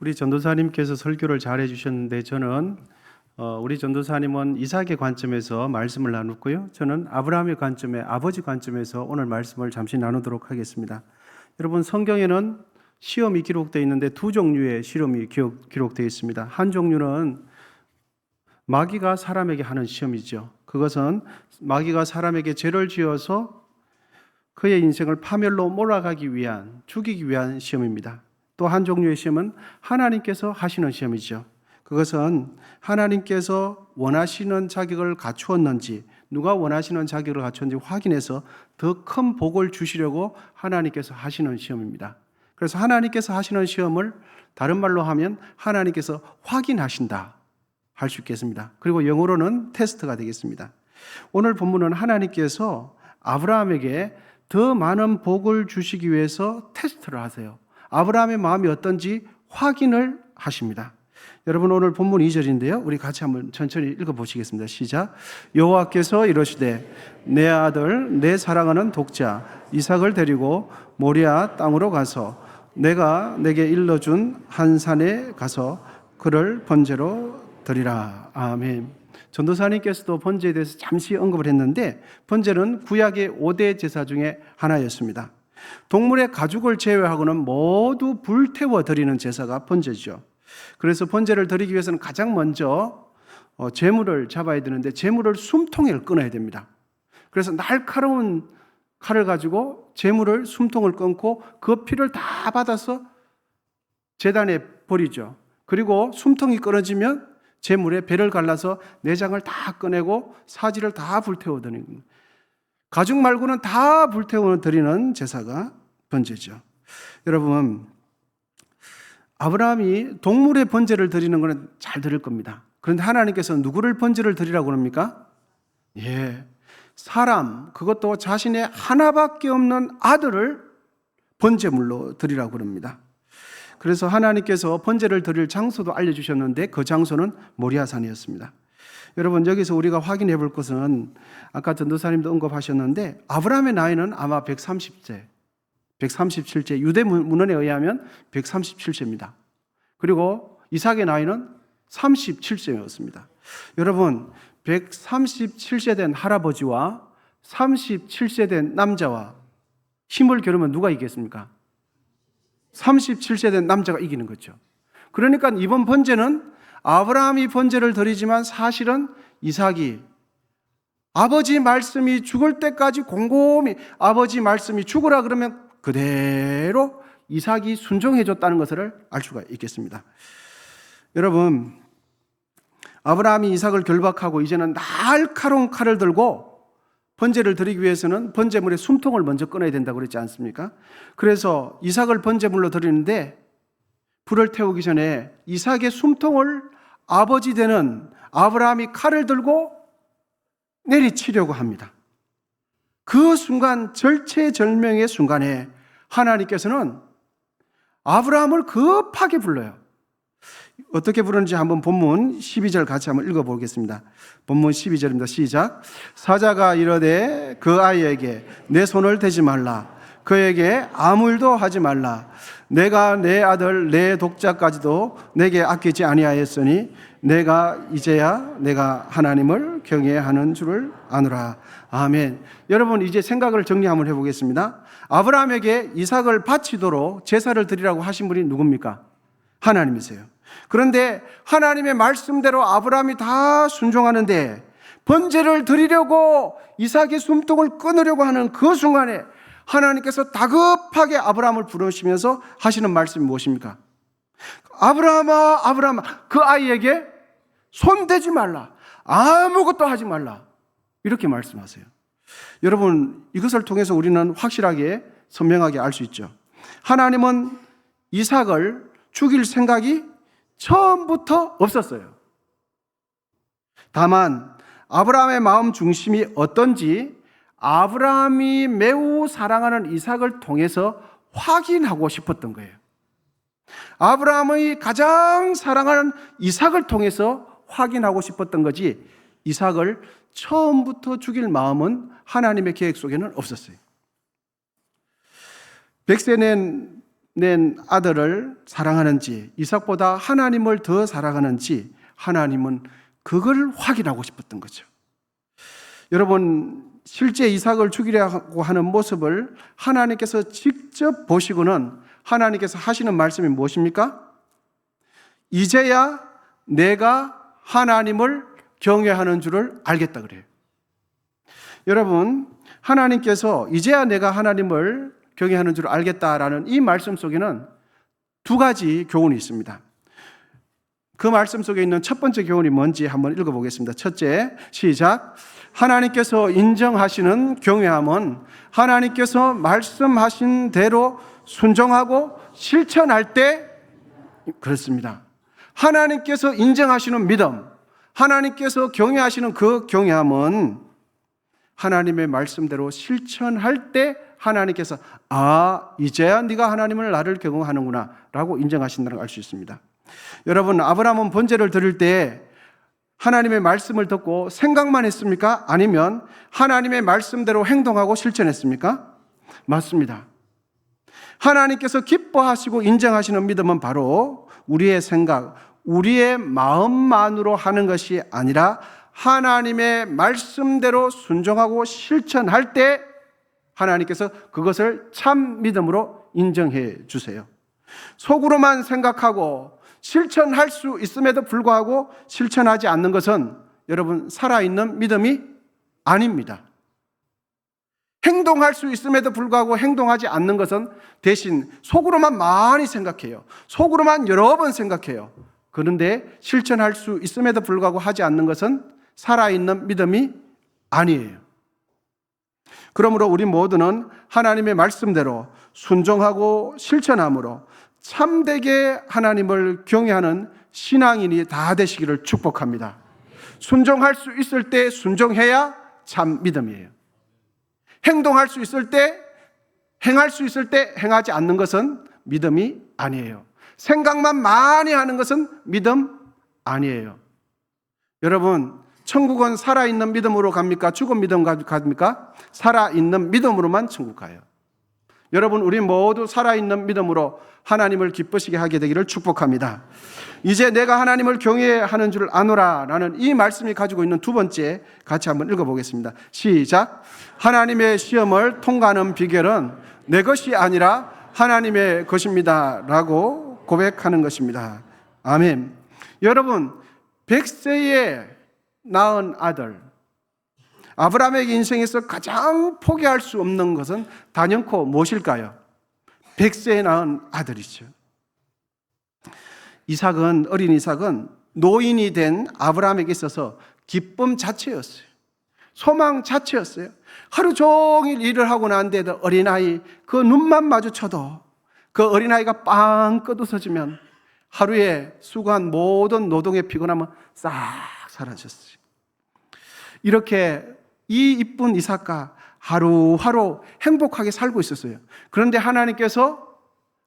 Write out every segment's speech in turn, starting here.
우리 전도사님께서 설교를 잘 해주셨는데 저는 우리 전도사님은 이삭의 관점에서 말씀을 나눴고요. 저는 아브라함의 관점에 아버지 관점에서 오늘 말씀을 잠시 나누도록 하겠습니다. 여러분, 성경에는 시험이 기록되어 있는데 두 종류의 시험이 기록되어 있습니다. 한 종류는 마귀가 사람에게 하는 시험이죠. 그것은 마귀가 사람에게 죄를 지어서 그의 인생을 파멸로 몰아가기 위한, 죽이기 위한 시험입니다. 또 한 종류의 시험은 하나님께서 하시는 시험이죠. 그것은 하나님께서 원하시는 자격을 갖추었는지, 누가 원하시는 자격을 갖추었는지 확인해서 더 큰 복을 주시려고 하나님께서 하시는 시험입니다. 그래서 하나님께서 하시는 시험을 다른 말로 하면 하나님께서 확인하신다 할 수 있겠습니다. 그리고 영어로는 테스트가 되겠습니다. 오늘 본문은 하나님께서 아브라함에게 더 많은 복을 주시기 위해서 테스트를 하세요. 아브라함의 마음이 어떤지 확인을 하십니다. 여러분, 오늘 본문 2절인데요. 우리 같이 한번 천천히 읽어보시겠습니다. 시작. 여호와께서 이러시되 내 아들 내 사랑하는 독자 이삭을 데리고 모리아 땅으로 가서 내가 내게 일러준 한 산에 가서 그를 번제로 드리라. 아멘. 전도사님께서도 번제에 대해서 잠시 언급을 했는데, 번제는 구약의 5대 제사 중에 하나였습니다. 동물의 가죽을 제외하고는 모두 불태워 드리는 제사가 번제죠. 그래서 번제를 드리기 위해서는 가장 먼저 제물을 잡아야 되는데, 제물을 숨통을 끊어야 됩니다. 그래서 날카로운 칼을 가지고 제물을 숨통을 끊고 그 피를 다 받아서 제단에 버리죠. 그리고 숨통이 끊어지면 제물에 배를 갈라서 내장을 다 꺼내고 사지를 다 불태워 드리는 겁니다. 가죽 말고는 다 불태워 드리는 제사가 번제죠. 여러분, 아브라함이 동물의 번제를 드리는 것은 잘 드릴 겁니다. 그런데 하나님께서 누구를 번제를 드리라고 합니까? 사람, 그것도 자신의 하나밖에 없는 아들을 번제물로 드리라고 합니다. 그래서 하나님께서 번제를 드릴 장소도 알려주셨는데 그 장소는 모리아산이었습니다. 여러분, 여기서 우리가 확인해 볼 것은 아까 전도사님도 언급하셨는데 아브라함의 나이는 아마 130세, 137세, 유대 문헌에 의하면 137세입니다. 그리고 이삭의 나이는 37세였습니다. 여러분, 137세 된 할아버지와 37세 된 남자와 힘을 겨루면 누가 이기겠습니까? 37세 된 남자가 이기는 거죠. 그러니까 이번 번제는 아브라함이 번제를 드리지만 사실은 이삭이 아버지 말씀이 죽을 때까지 곰곰이 아버지 말씀이 죽으라 그러면 그대로 이삭이 순종해 줬다는 것을 알 수가 있겠습니다. 여러분, 아브라함이 이삭을 결박하고 이제는 날카로운 칼을 들고 번제를 드리기 위해서는 번제물의 숨통을 먼저 끊어야 된다고 그랬지 않습니까? 그래서 이삭을 번제물로 드리는데 불을 태우기 전에 이삭의 숨통을 아버지 되는 아브라함이 칼을 들고 내리치려고 합니다. 그 순간, 절체절명의 순간에 하나님께서는 아브라함을 급하게 불러요. 어떻게 부르는지 한번 본문 12절 같이 한번 읽어보겠습니다. 본문 12절입니다. 시작. 사자가 이르되 그 아이에게 내 손을 대지 말라. 그에게 아무 일도 하지 말라. 내가 내 아들 내 독자까지도 내게 아끼지 아니하였으니 내가 이제야 내가 하나님을 경외하는 줄을 아노라. 아멘. 여러분, 이제 생각을 정리 한번 해보겠습니다. 아브라함에게 이삭을 바치도록 제사를 드리라고 하신 분이 누굽니까? 하나님이세요. 그런데 하나님의 말씀대로 아브라함이 다 순종하는데 번제를 드리려고 이삭의 숨통을 끊으려고 하는 그 순간에 하나님께서 다급하게 아브라함을 부르시면서 하시는 말씀이 무엇입니까? 아브라함아, 아브라함아, 그 아이에게 손대지 말라. 아무것도 하지 말라. 이렇게 말씀하세요. 여러분, 이것을 통해서 우리는 확실하게 선명하게 알 수 있죠. 하나님은 이삭을 죽일 생각이 처음부터 없었어요. 다만 아브라함의 마음 중심이 어떤지 아브라함이 매우 사랑하는 이삭을 통해서 확인하고 싶었던 거예요. 아브라함의 가장 사랑하는 이삭을 통해서 확인하고 싶었던 거지, 이삭을 처음부터 죽일 마음은 하나님의 계획 속에는 없었어요. 100세 낸 낸 아들을 사랑하는지 이삭보다 하나님을 더 사랑하는지 하나님은 그걸 확인하고 싶었던 거죠. 여러분, 실제 이삭을 죽이려고 하는 모습을 하나님께서 직접 보시고는 하나님께서 하시는 말씀이 무엇입니까? 이제야 내가 하나님을 경외하는 줄을 알겠다 그래요. 여러분, 하나님께서 이제야 내가 하나님을 경외하는 줄을 알겠다라는 이 말씀 속에는 두 가지 교훈이 있습니다. 그 말씀 속에 있는 첫 번째 교훈이 뭔지 한번 읽어보겠습니다. 첫째, 시작. 하나님께서 인정하시는 경외함은 하나님께서 말씀하신 대로 순종하고 실천할 때 그렇습니다. 하나님께서 인정하시는 믿음, 하나님께서 경외하시는 그 경외함은 하나님의 말씀대로 실천할 때 하나님께서 이제야 네가 하나님을 나를 경외하는구나 라고 인정하신다는 걸 알 수 있습니다. 여러분, 아브라함은 번제를 드릴 때 하나님의 말씀을 듣고 생각만 했습니까? 아니면 하나님의 말씀대로 행동하고 실천했습니까? 맞습니다. 하나님께서 기뻐하시고 인정하시는 믿음은 바로 우리의 생각, 우리의 마음만으로 하는 것이 아니라 하나님의 말씀대로 순종하고 실천할 때 하나님께서 그것을 참 믿음으로 인정해 주세요. 속으로만 생각하고 실천할 수 있음에도 불구하고 실천하지 않는 것은 여러분 살아있는 믿음이 아닙니다. 행동할 수 있음에도 불구하고 행동하지 않는 것은 대신 속으로만 많이 생각해요. 속으로만 여러 번 생각해요. 그런데 실천할 수 있음에도 불구하고 하지 않는 것은 살아있는 믿음이 아니에요. 그러므로 우리 모두는 하나님의 말씀대로 순종하고 실천함으로 참되게 하나님을 경외하는 신앙인이 다 되시기를 축복합니다. 순종할 수 있을 때 순종해야 참 믿음이에요. 행동할 수 있을 때, 행할 수 있을 때 행하지 않는 것은 믿음이 아니에요. 생각만 많이 하는 것은 믿음 아니에요. 여러분, 천국은 살아있는 믿음으로 갑니까? 죽은 믿음 갑니까? 살아있는 믿음으로만 천국 가요. 여러분, 우리 모두 살아있는 믿음으로 하나님을 기쁘시게 하게 되기를 축복합니다. 이제 내가 하나님을 경외하는 줄 아노라 라는 이 말씀이 가지고 있는 두 번째 같이 한번 읽어보겠습니다. 시작. 하나님의 시험을 통과하는 비결은 내 것이 아니라 하나님의 것입니다 라고 고백하는 것입니다. 아멘. 여러분, 100세에 낳은 아들, 아브라함의 인생에서 가장 포기할 수 없는 것은 단연코 무엇일까요? 100세에 낳은 아들이죠. 어린 이삭은 노인이 된 아브라함에게 있어서 기쁨 자체였어요. 소망 자체였어요. 하루 종일 일을 하고 난 데도 어린아이 그 눈만 마주쳐도 그 어린아이가 빵 끄덕여지면 하루에 수고한 모든 노동의 피곤함은 싹 사라졌어요. 이렇게 이 이쁜 이삭과 하루하루 행복하게 살고 있었어요. 그런데 하나님께서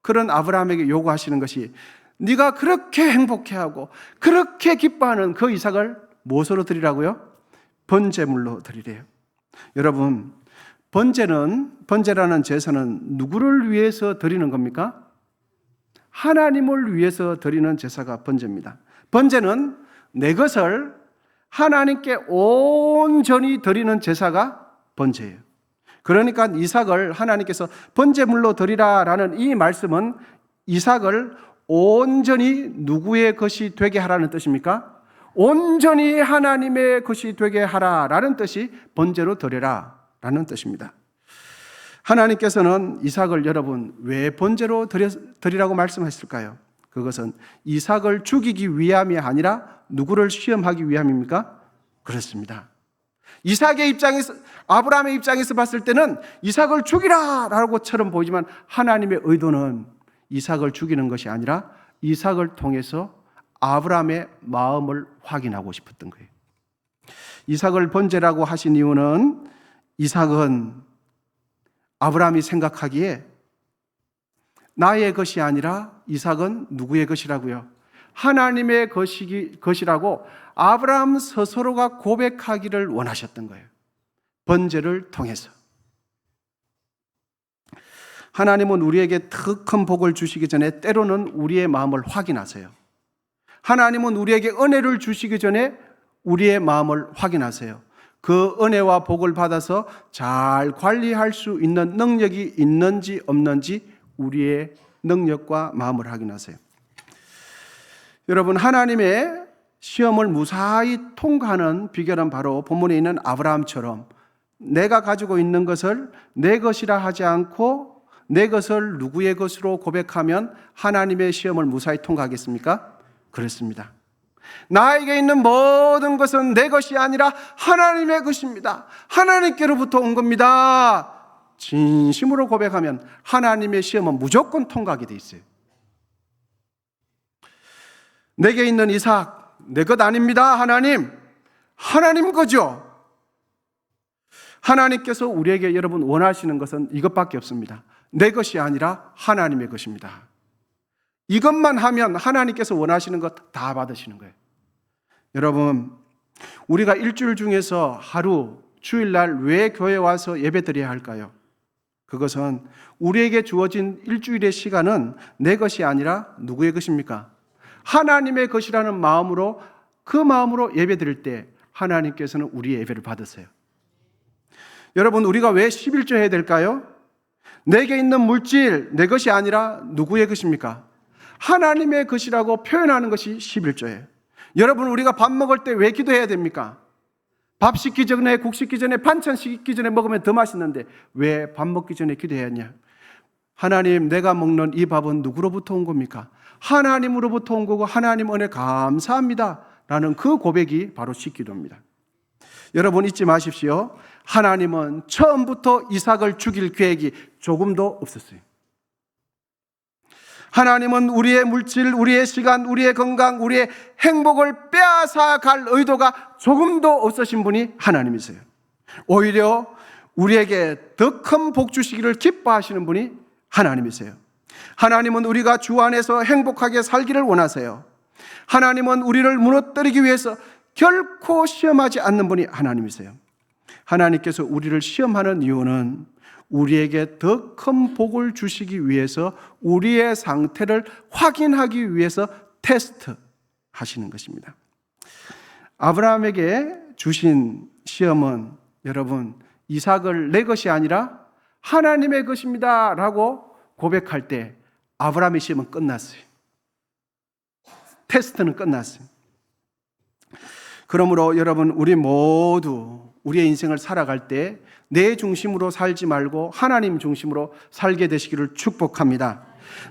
그런 아브라함에게 요구하시는 것이 네가 그렇게 행복해하고 그렇게 기뻐하는 그 이삭을 무엇으로 드리라고요? 번제물로 드리래요. 여러분, 번제라는 제사는 누구를 위해서 드리는 겁니까? 하나님을 위해서 드리는 제사가 번제입니다. 번제는 내 것을 하나님께 온전히 드리는 제사가 번제예요. 그러니까 이삭을 하나님께서 번제물로 드리라라는 이 말씀은 이삭을 온전히 누구의 것이 되게 하라는 뜻입니까? 온전히 하나님의 것이 되게 하라라는 뜻이 번제로 드려라라는 뜻입니다. 하나님께서는 이삭을 여러분 왜 번제로 드리라고 말씀하셨을까요? 그것은 이삭을 죽이기 위함이 아니라 누구를 시험하기 위함입니까? 그렇습니다. 아브라함의 입장에서 봤을 때는 이삭을 죽이라라고처럼 보이지만 하나님의 의도는 이삭을 죽이는 것이 아니라 이삭을 통해서 아브라함의 마음을 확인하고 싶었던 거예요. 이삭을 번제라고 하신 이유는 이삭은 아브라함이 생각하기에 나의 것이 아니라 이삭은 누구의 것이라고요? 하나님의 것이라고 아브라함 스스로가 고백하기를 원하셨던 거예요. 번제를 통해서. 하나님은 우리에게 더 큰 복을 주시기 전에 때로는 우리의 마음을 확인하세요. 하나님은 우리에게 은혜를 주시기 전에 우리의 마음을 확인하세요. 그 은혜와 복을 받아서 잘 관리할 수 있는 능력이 있는지 없는지 우리의 능력과 마음을 확인하세요. 여러분, 하나님의 시험을 무사히 통과하는 비결은 바로 본문에 있는 아브라함처럼 내가 가지고 있는 것을 내 것이라 하지 않고 내 것을 누구의 것으로 고백하면 하나님의 시험을 무사히 통과하겠습니까? 그렇습니다. 나에게 있는 모든 것은 내 것이 아니라 하나님의 것입니다. 하나님께로부터 온 겁니다. 진심으로 고백하면 하나님의 시험은 무조건 통과하게 돼 있어요. 내게 있는 이삭, 내 것 아닙니다. 하나님 거죠. 하나님께서 우리에게 여러분 원하시는 것은 이것밖에 없습니다. 내 것이 아니라 하나님의 것입니다. 이것만 하면 하나님께서 원하시는 것 다 받으시는 거예요. 여러분, 우리가 일주일 중에서 하루, 주일날 왜 교회에 와서 예배드려야 할까요? 그것은 우리에게 주어진 일주일의 시간은 내 것이 아니라 누구의 것입니까? 하나님의 것이라는 마음으로, 그 마음으로 예배드릴 때 하나님께서는 우리의 예배를 받으세요. 여러분, 우리가 왜 11조 해야 될까요? 내게 있는 물질, 내 것이 아니라 누구의 것입니까? 하나님의 것이라고 표현하는 것이 11조예요. 여러분, 우리가 밥 먹을 때 왜 기도해야 됩니까? 밥 식기 전에, 국 식기 전에, 반찬 식기 전에 먹으면 더 맛있는데 왜 밥 먹기 전에 기도해야 하냐? 하나님, 내가 먹는 이 밥은 누구로부터 온 겁니까? 하나님으로부터 온 거고 하나님 은혜 감사합니다 라는 그 고백이 바로 식기도입니다. 여러분, 잊지 마십시오. 하나님은 처음부터 이삭을 죽일 계획이 조금도 없었어요. 하나님은 우리의 물질, 우리의 시간, 우리의 건강, 우리의 행복을 빼앗아갈 의도가 조금도 없으신 분이 하나님이세요. 오히려 우리에게 더 큰 복 주시기를 기뻐하시는 분이 하나님이세요. 하나님은 우리가 주 안에서 행복하게 살기를 원하세요. 하나님은 우리를 무너뜨리기 위해서 결코 시험하지 않는 분이 하나님이세요. 하나님께서 우리를 시험하는 이유는 우리에게 더 큰 복을 주시기 위해서, 우리의 상태를 확인하기 위해서 테스트 하시는 것입니다. 아브라함에게 주신 시험은 여러분, 이삭을 내 것이 아니라 하나님의 것입니다 라고 고백할 때 아브라함의 시험은 끝났어요. 테스트는 끝났어요. 그러므로 여러분, 우리 모두 우리의 인생을 살아갈 때 내 중심으로 살지 말고 하나님 중심으로 살게 되시기를 축복합니다.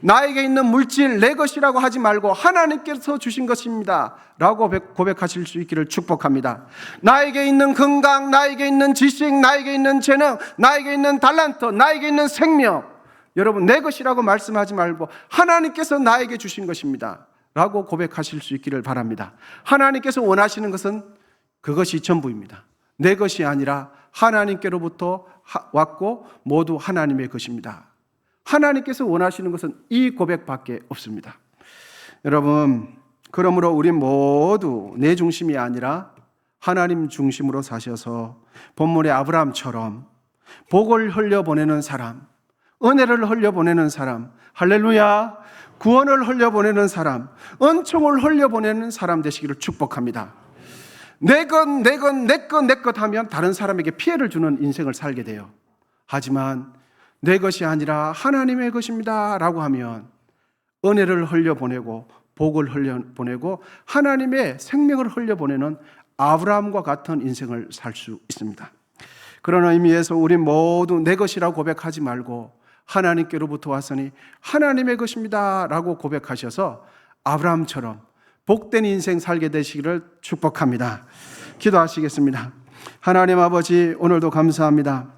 나에게 있는 물질, 내 것이라고 하지 말고 하나님께서 주신 것입니다 라고 고백하실 수 있기를 축복합니다. 나에게 있는 건강, 나에게 있는 지식, 나에게 있는 재능, 나에게 있는 달란트, 나에게 있는 생명, 여러분, 내 것이라고 말씀하지 말고 하나님께서 나에게 주신 것입니다 라고 고백하실 수 있기를 바랍니다. 하나님께서 원하시는 것은 그것이 전부입니다. 내 것이 아니라 하나님께로부터 왔고 모두 하나님의 것입니다. 하나님께서 원하시는 것은 이 고백밖에 없습니다. 여러분, 그러므로 우리 모두 내 중심이 아니라 하나님 중심으로 사셔서 본문의 아브라함처럼 복을 흘려보내는 사람, 은혜를 흘려보내는 사람, 할렐루야, 구원을 흘려보내는 사람, 은총을 흘려보내는 사람 되시기를 축복합니다. 내 것 하면 다른 사람에게 피해를 주는 인생을 살게 돼요. 하지만 내 것이 아니라 하나님의 것입니다 라고 하면 은혜를 흘려보내고 복을 흘려보내고 하나님의 생명을 흘려보내는 아브라함과 같은 인생을 살 수 있습니다. 그런 의미에서 우리 모두 내 것이라고 고백하지 말고 하나님께로부터 왔으니 하나님의 것입니다 라고 고백하셔서 아브라함처럼 복된 인생 살게 되시기를 축복합니다. 기도하시겠습니다. 하나님 아버지, 오늘도 감사합니다.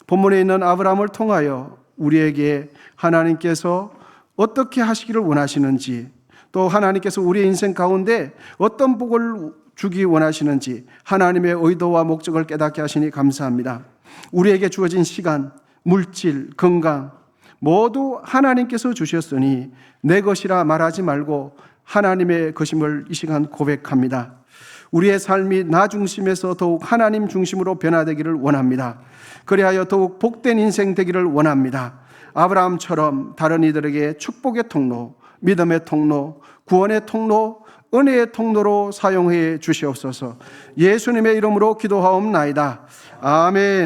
본문에 있는 아브라함을 통하여 우리에게 하나님께서 어떻게 하시기를 원하시는지, 또 하나님께서 우리의 인생 가운데 어떤 복을 주기 원하시는지 하나님의 의도와 목적을 깨닫게 하시니 감사합니다. 우리에게 주어진 시간, 물질, 건강 모두 하나님께서 주셨으니 내 것이라 말하지 말고 하나님의 것임을 이 시간 고백합니다. 우리의 삶이 나 중심에서 더욱 하나님 중심으로 변화되기를 원합니다. 그리하여 더욱 복된 인생 되기를 원합니다. 아브라함처럼 다른 이들에게 축복의 통로, 믿음의 통로, 구원의 통로, 은혜의 통로로 사용해 주시옵소서. 예수님의 이름으로 기도하옵나이다. 아멘.